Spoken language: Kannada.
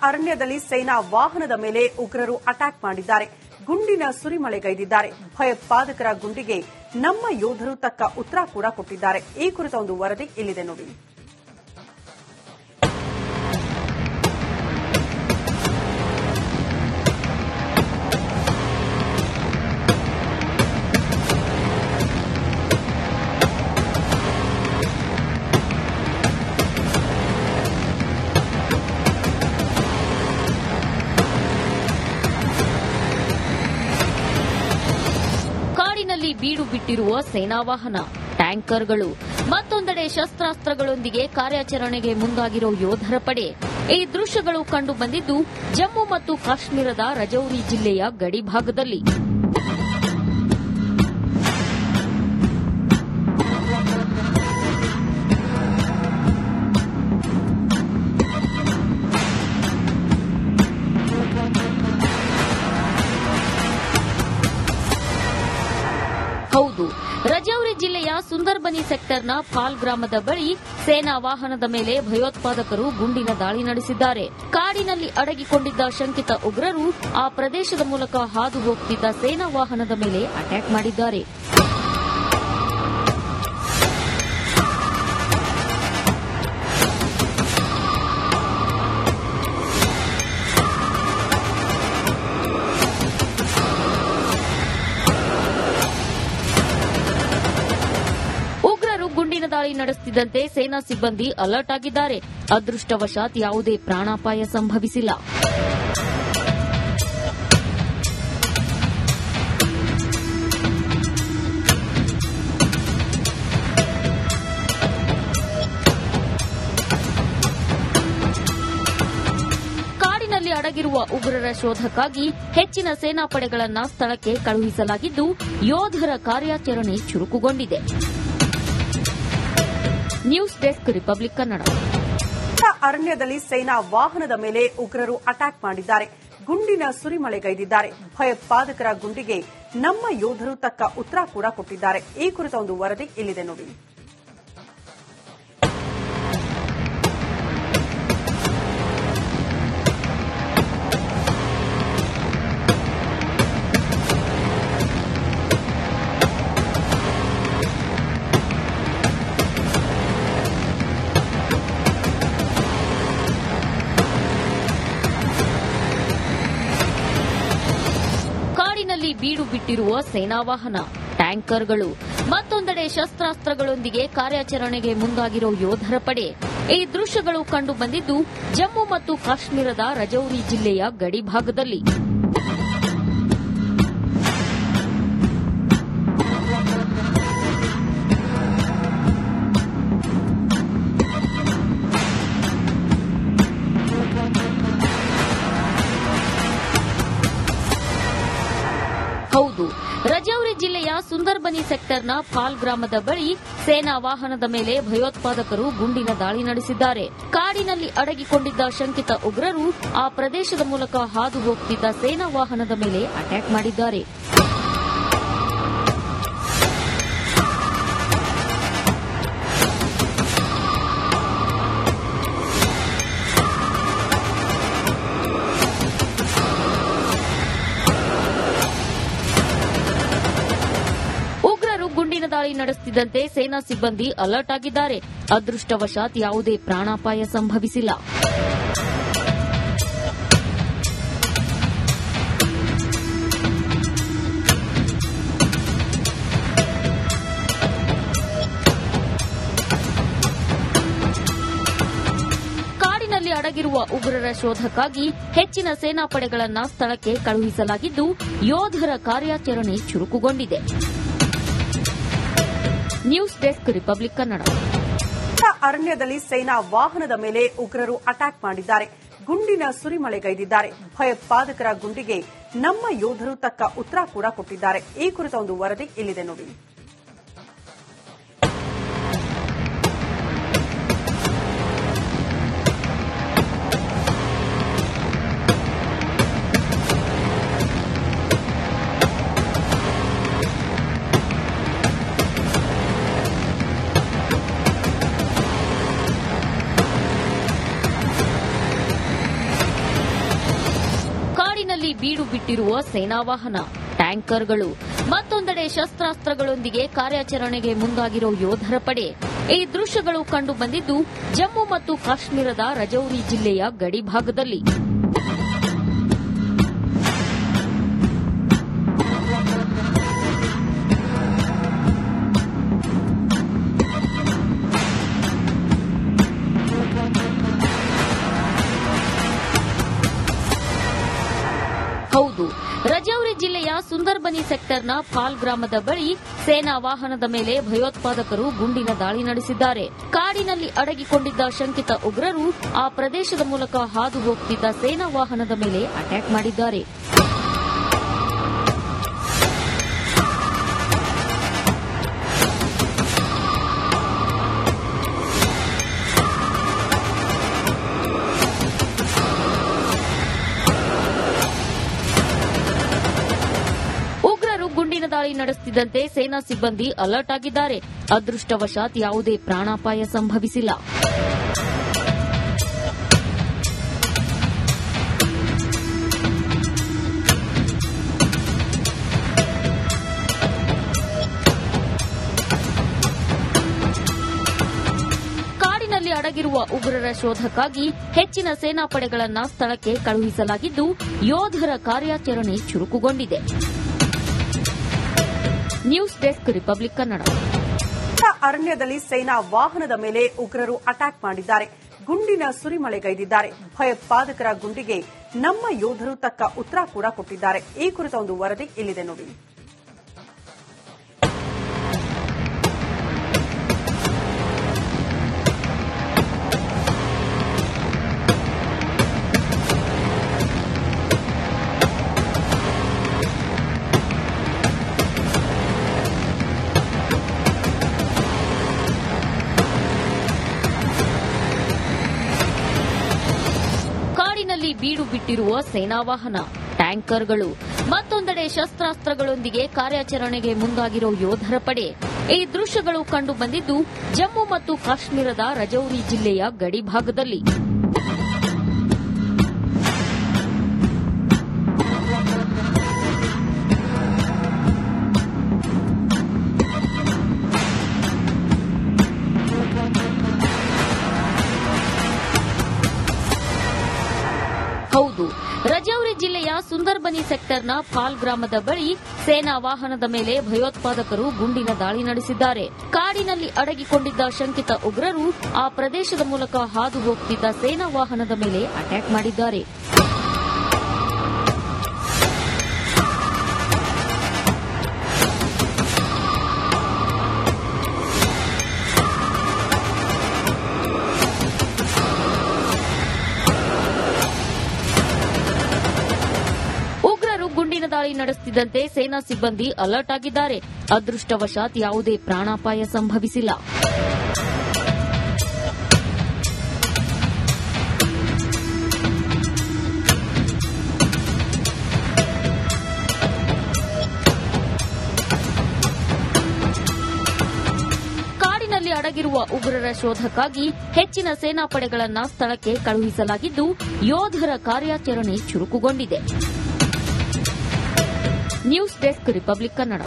ಅರಣ್ಯದಲ್ಲಿ ಸೇನಾ ವಾಹನದ ಮೇಲೆ ಉಗ್ರರು ಅಟ್ಯಾಕ್ ಮಾಡಿದ್ದಾರೆ. ಗುಂಡಿನ ಸುರಿಮಳೆಗೈದಿದ್ದಾರೆ. ಭಯೋತ್ಪಾದಕರ ಗುಂಡಿಗೆ ನಮ್ಮ ಯೋಧರು ತಕ್ಕ ಉತ್ತರ ಕೂಡ ಕೊಟ್ಟಿದ್ದಾರೆ. ಈ ಕುರಿತ ಒಂದು ವರದಿ ಇಲ್ಲಿದೆ ನೋಡಿ. ಬೀಡು ಬಿಟ್ಟಿರುವ ಸೇನಾ ವಾಹನ, ಟ್ಯಾಂಕರ್ಗಳು, ಮತ್ತೊಂದೆಡೆ ಶಸ್ತ್ರಾಸ್ತ್ರಗಳೊಂದಿಗೆ ಕಾರ್ಯಾಚರಣೆಗೆ ಮುಂದಾಗಿರೋ ಯೋಧರ ಪಡೆ. ಈ ದೃಶ್ಯಗಳು ಕಂಡು ಬಂದಿದ್ದು ಜಮ್ಮು ಮತ್ತು ಕಾಶ್ಮೀರದ ರಜೌರಿ ಜಿಲ್ಲೆಯ ಗಡಿ ಭಾಗದಲ್ಲಿ. ಹೌದು, ರಜೌರಿ ಜಿಲ್ಲೆಯ ಸುಂದರ್ಬನಿ ಸೆಕ್ಟರ್ನ ಪಾಲ್ ಗ್ರಾಮದ ಬಳಿ ಸೇನಾ ವಾಹನದ ಮೇಲೆ ಭಯೋತ್ಪಾದಕರು ಗುಂಡಿನ ದಾಳಿ ನಡೆಸಿದ್ದಾರೆ. ಕಾಡಿನಲ್ಲಿ ಅಡಗಿಕೊಂಡಿದ್ದ ಶಂಕಿತ ಉಗ್ರರು ಆ ಪ್ರದೇಶದ ಮೂಲಕ ಹಾದು ಹೋಗುತ್ತಿದ್ದ ಸೇನಾ ವಾಹನದ ಮೇಲೆ ಅಟ್ಯಾಕ್ ಮಾಡಿದ್ದಾರೆ. ಗುಂಡಿನ ದಾಳಿ ನಡೆಸುತ್ತಿದ್ದಂತೆ ಸೇನಾ ಸಿಬ್ಬಂದಿ ಅಲರ್ಟ್ ಆಗಿದ್ದಾರೆ. ಅದೃಷ್ಟವಶಾತ್ ಯಾವುದೇ ಪ್ರಾಣಾಪಾಯ ಸಂಭವಿಸಿಲ್ಲ. ಕಾಡಿನಲ್ಲಿ ಅಡಗಿರುವ ಉಗ್ರರ ಶೋಧಕ್ಕಾಗಿ ಹೆಚ್ಚಿನ ಸೇನಾ ಪಡೆಗಳನ್ನು ಸ್ಥಳಕ್ಕೆ ಕಳುಹಿಸಲಾಗಿದ್ದು ಯೋಧರ ಕಾರ್ಯಾಚರಣೆ ಚುರುಕುಗೊಂಡಿದೆ. News desk, republic Kannada. ಅರಣ್ಯದಲ್ಲಿ ಸೇನಾ ವಾಹನದ ಮೇಲೆ ಉಗ್ರರು ಅಟ್ಯಾಕ್ ಮಾಡಿದ್ದಾರೆ. ಗುಂಡಿನ ಸುರಿಮಳೆಗೈದಿದ್ದಾರೆ. ಭಯೋತ್ಪಾದಕರ ಗುಂಡಿಗೆ ನಮ್ಮ ಯೋಧರು ತಕ್ಕ ಉತ್ತರ ಕೂಡ ಕೊಟ್ಟಿದ್ದಾರೆ. ಈ ಕುರಿತ ಒಂದು ವರದಿ ಇಲ್ಲಿದೆ ನೋಡಿ. ಬೀಡು ಬಿಟ್ಟಿರುವ ಸೇನಾ ವಾಹನ, ಟ್ಯಾಂಕರ್ಗಳು, ಮತ್ತೊಂದೆಡೆ ಶಸ್ತ್ರಾಸ್ತ್ರಗಳೊಂದಿಗೆ ಕಾರ್ಯಾಚರಣೆಗೆ ಮುಂದಾಗಿರೋ ಯೋಧರ ಪಡೆ. ಈ ದೃಶ್ಯಗಳು ಕಂಡು ಬಂದಿದ್ದು ಜಮ್ಮು ಮತ್ತು ಕಾಶ್ಮೀರದ ರಜೌರಿ ಜಿಲ್ಲೆಯ ಗಡಿ ಭಾಗದಲ್ಲಿ. ಹೌದು, ರಜೌರಿ ಜಿಲ್ಲೆಯ ಸುಂದರ್ಬನಿ ಸೆಕ್ಟರ್ನ ಪಾಲ್ ಗ್ರಾಮದ ಬಳಿ ಸೇನಾ ವಾಹನದ ಮೇಲೆ ಭಯೋತ್ಪಾದಕರು ಗುಂಡಿನ ದಾಳಿ ನಡೆಸಿದ್ದಾರೆ. ಕಾಡಿನಲ್ಲಿ ಅಡಗಿಕೊಂಡಿದ್ದ ಶಂಕಿತ ಉಗ್ರರು ಆ ಪ್ರದೇಶದ ಮೂಲಕ ಹಾದು ಹೋಗುತ್ತಿದ್ದ ಸೇನಾ ವಾಹನದ ಮೇಲೆ ಅಟ್ಯಾಕ್ ಮಾಡಿದ್ದಾರೆ. ಗುಂಡಿನ ದಾಳಿ ನಡೆಸುತ್ತಿದ್ದಂತೆ ಸೇನಾ ಸಿಬ್ಬಂದಿ ಅಲರ್ಟ್ ಆಗಿದ್ದಾರೆ. ಅದೃಷ್ಟವಶಾತ್ ಯಾವುದೇ ಪ್ರಾಣಾಪಾಯ ಸಂಭವಿಸಿಲ್ಲ. ಕಾಡಿನಲ್ಲಿ ಅಡಗಿರುವ ಉಗ್ರರ ಶೋಧಕ್ಕಾಗಿ ಹೆಚ್ಚಿನ ಸೇನಾ ಪಡೆಗಳನ್ನು ಸ್ಥಳಕ್ಕೆ ಕಳುಹಿಸಲಾಗಿದ್ದು ಯೋಧರ ಕಾರ್ಯಾಚರಣೆ ಚುರುಕುಗೊಂಡಿದೆ. News desk, republic Kannada. ಅರಣ್ಯದಲ್ಲಿ ಸೇನಾ ವಾಹನದ ಮೇಲೆ ಉಗ್ರರು ಅಟ್ಯಾಕ್ ಮಾಡಿದ್ದಾರೆ. ಗುಂಡಿನ ಸುರಿಮಳೆಗೈದಿದ್ದಾರೆ. ಭಯೋತ್ಪಾದಕರ ಗುಂಡಿಗೆ ನಮ್ಮ ಯೋಧರು ತಕ್ಕ ಉತ್ತರ ಕೂಡ ಕೊಟ್ಟಿದ್ದಾರೆ. ಈ ಕುರಿತ ಒಂದು ವರದಿ ಇಲ್ಲಿದೆ ನೋಡಿ. ಬೀಡು ಬಿಟ್ಟಿರುವ ಸೇನಾ ವಾಹನ, ಟ್ಯಾಂಕರ್ಗಳು. ಮತ್ತೊಂದೆಡೆ ಶಸ್ತ್ರಾಸ್ತ್ರಗಳೊಂದಿಗೆ ಕಾರ್ಯಾಚರಣೆಗೆ ಮುಂದಾಗಿರೋ ಯೋಧರ ಪಡೆ. ಈ ದೃಶ್ಯಗಳು ಕಂಡು ಬಂದಿದ್ದು ಜಮ್ಮು ಮತ್ತು ಕಾಶ್ಮೀರದ ರಜೌರಿ ಜಿಲ್ಲೆಯ ಗಡಿ ಭಾಗದಲ್ಲಿ. ಹೌದು, ರಜೌರಿ ಜಿಲ್ಲೆಯ ಸುಂದರ್ಬನಿ ಸೆಕ್ಟರ್ನ ಪಾಲ್ ಗ್ರಾಮದ ಬಳಿ ಸೇನಾ ವಾಹನದ ಮೇಲೆ ಭಯೋತ್ಪಾದಕರು ಗುಂಡಿನ ದಾಳಿ ನಡೆಸಿದ್ದಾರೆ. ಕಾಡಿನಲ್ಲಿ ಅಡಗಿಕೊಂಡಿದ್ದ ಶಂಕಿತ ಉಗ್ರರು ಆ ಪ್ರದೇಶದ ಮೂಲಕ ಹಾದು ಹೋಗುತ್ತಿದ್ದ ಸೇನಾ ವಾಹನದ ಮೇಲೆ ಅಟ್ಯಾಕ್ ಮಾಡಿದ್ದಾರೆ. ಗುಂಡಿನ ದಾಳಿ ನಡೆಸುತ್ತಿದ್ದಂತೆ ಸೇನಾ ಸಿಬ್ಬಂದಿ ಅಲರ್ಟ್ ಆಗಿದ್ದಾರೆ. ಅದೃಷ್ಟವಶಾತ್ ಯಾವುದೇ ಪ್ರಾಣಾಪಾಯ ಸಂಭವಿಸಿಲ್ಲ. ಕಾಡಿನಲ್ಲಿ ಅಡಗಿರುವ ಉಗ್ರರ ಶೋಧಕ್ಕಾಗಿ ಹೆಚ್ಚಿನ ಸೇನಾ ಪಡೆಗಳನ್ನು ಸ್ಥಳಕ್ಕೆ ಕಳುಹಿಸಲಾಗಿದ್ದು ಯೋಧರ ಕಾರ್ಯಾಚರಣೆ ಚುರುಕುಗೊಂಡಿದೆ. News desk republic Kannada. ಅರಣ್ಯದಲ್ಲಿ ಸೇನಾ ವಾಹನದ ಮೇಲೆ ಉಗ್ರರು ಅಟ್ಯಾಕ್ ಮಾಡಿದ್ದಾರೆ. ಗುಂಡಿನ ಸುರಿಮಳೆಗೈದಿದ್ದಾರೆ. ಭಯೋತ್ಪಾದಕರ ಗುಂಡಿಗೆ ನಮ್ಮ ಯೋಧರು ತಕ್ಕ ಉತ್ತರ ಕೂಡ ಕೊಟ್ಟಿದ್ದಾರೆ. ಈ ಕುರಿತ ಒಂದು ವರದಿ ಇಲ್ಲಿದೆ ನೋಡಿ. ಬೀಡು ಬಿಟ್ಟಿರುವ ಸೇನಾ ವಾಹನ, ಟ್ಯಾಂಕರ್ಗಳು. ಮತ್ತೊಂದೆಡೆ ಶಸ್ತ್ರಾಸ್ತ್ರಗಳೊಂದಿಗೆ ಕಾರ್ಯಾಚರಣೆಗೆ ಮುಂದಾಗಿರೋ ಯೋಧರ ಪಡೆ. ಈ ದೃಶ್ಯಗಳು ಕಂಡು ಬಂದಿದ್ದು ಜಮ್ಮು ಮತ್ತು ಕಾಶ್ಮೀರದ ರಜೌರಿ ಜಿಲ್ಲೆಯ ಗಡಿ ಭಾಗದಲ್ಲಿ. ಹೌದು, ರಜೌರಿ ಜಿಲ್ಲೆಯ ಸುಂದರ್ಬನಿ ಸೆಕ್ಟರ್ನ ಪಾಲ್ ಗ್ರಾಮದ ಬಳಿ ಸೇನಾ ವಾಹನದ ಮೇಲೆ ಭಯೋತ್ಪಾದಕರು ಗುಂಡಿನ ದಾಳಿ ನಡೆಸಿದ್ದಾರೆ. ಕಾಡಿನಲ್ಲಿ ಅಡಗಿಕೊಂಡಿದ್ದ ಶಂಕಿತ ಉಗ್ರರು ಆ ಪ್ರದೇಶದ ಮೂಲಕ ಹಾದು ಹೋಗುತ್ತಿದ್ದ ಸೇನಾ ವಾಹನದ ಮೇಲೆ ಅಟ್ಯಾಕ್ ಮಾಡಿದ್ದಾರೆ. ಗುಂಡಿನ ದಾಳಿ ನಡೆಸುತ್ತಿದ್ದಂತೆ ಸೇನಾ ಸಿಬ್ಬಂದಿ ಅಲರ್ಟ್ ಆಗಿದ್ದಾರೆ. ಅದೃಷ್ಟವಶಾತ್ ಯಾವುದೇ ಪ್ರಾಣಾಪಾಯ ಸಂಭವಿಸಿಲ್ಲ. ಕಾಡಿನಲ್ಲಿ ಅಡಗಿರುವ ಉಗ್ರರ ಶೋಧಕ್ಕಾಗಿ ಹೆಚ್ಚಿನ ಸೇನಾ ಪಡೆಗಳನ್ನು ಸ್ಥಳಕ್ಕೆ ಕಳುಹಿಸಲಾಗಿದ್ದು ಯೋಧರ ಕಾರ್ಯಾಚರಣೆ ಚುರುಕುಗೊಂಡಿದೆ. News desk republic Kannada.